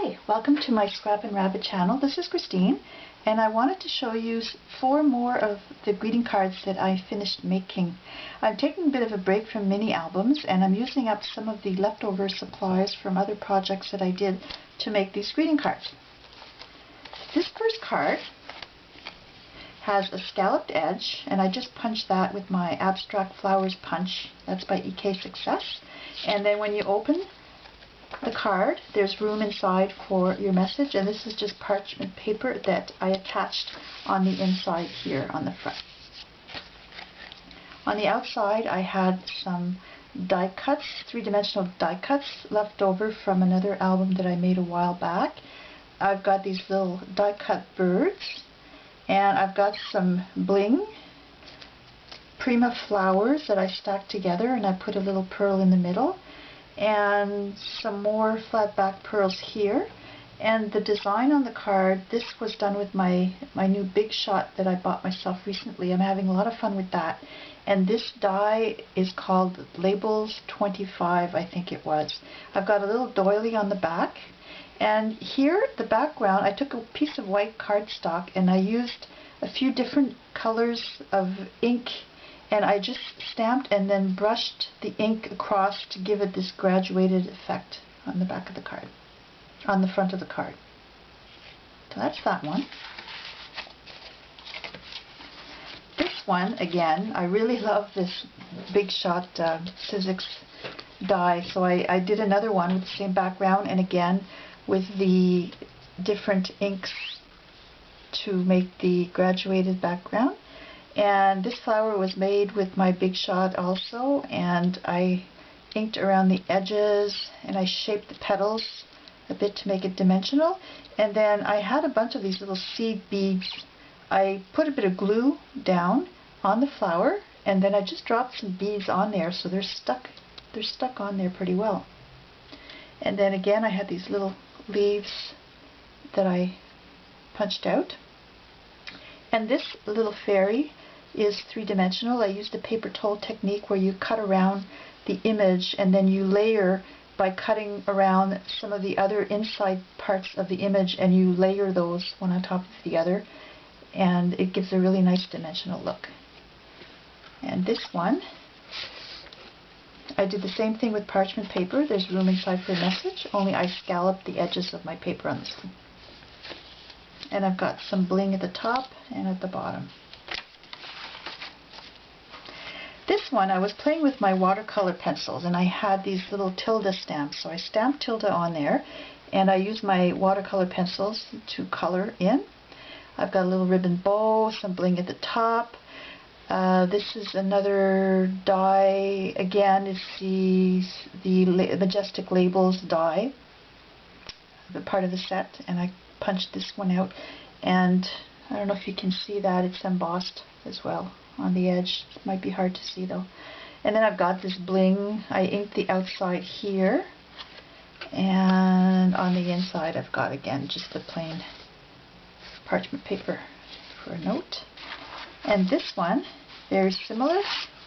Hi, welcome to my Scrap and Rabbit channel. This is Christine, and I wanted to show you 4 more of the greeting cards that I finished making. I'm taking a bit of a break from mini albums, and I'm using up some of the leftover supplies from other projects that I did to make these greeting cards. This first card has a scalloped edge, and I just punched that with my Abstract Flowers punch. That's by EK Success. And then when you open the card, there's room inside for your message, and this is just parchment paper that I attached on the inside here on the front. On the outside I had some die cuts, 3-dimensional die cuts left over from another album that I made a while back. I've got these little die cut birds, and I've got some bling Prima flowers that I stacked together, and I put a little pearl in the middle, and some more flat back pearls here. And the design on the card, this was done with my new Big Shot that I bought myself recently. I'm having a lot of fun with that. And this die is called Labels 25, I think it was. I've got a little doily on the back. And here, the background, I took a piece of white cardstock and I used a few different colors of ink, and I just stamped and then brushed the ink across to give it this graduated effect on the back of the card, on the front of the card. So that's that one. This one, again, I really love this Big Shot Sizzix die, so I did another one with the same background, and again with the different inks to make the graduated background. And this flower was made with my Big Shot also, and I inked around the edges and I shaped the petals a bit to make it dimensional. And then I had a bunch of these little seed beads. I put a bit of glue down on the flower, and then I just dropped some beads on there, so they're stuck on there pretty well. And then again I had these little leaves that I punched out. And this little fairy is 3-dimensional. I used the paper toll technique where you cut around the image and then you layer by cutting around some of the other inside parts of the image, and you layer those one on top of the other, and it gives a really nice dimensional look. And this one, I did the same thing with parchment paper. There's room inside for a message, only I scalloped the edges of my paper on this one. And I've got some bling at the top and at the bottom. This one, I was playing with my watercolor pencils, and I had these little Tilda Stamps. So I stamped Tilda on there, and I used my watercolor pencils to color in. I've got a little ribbon bow, some bling at the top. This is another die. Again, it's the Majestic Labels die, the part of the set, and I punched this one out, and I don't know if you can see that, it's embossed as well on the edge. It might be hard to see though. And then I've got this bling. I inked the outside here, and on the inside I've got again just the plain parchment paper for a note. And this one, very similar,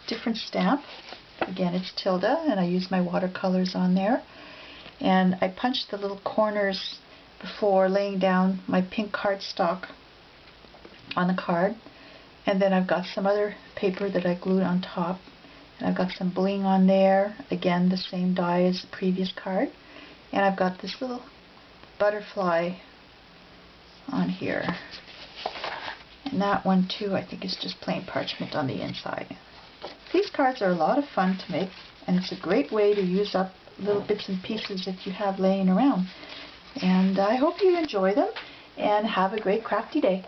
different stamp. Again, it's Tilda, and I used my watercolors on there, and I punched the little corners before laying down my pink cardstock on the card. And then I've got some other paper that I glued on top, and I've got some bling on there, again the same die as the previous card, and I've got this little butterfly on here, and that one too I think is just plain parchment on the inside. These cards are a lot of fun to make, and it's a great way to use up little bits and pieces that you have laying around. And I hope you enjoy them, and have a great crafty day.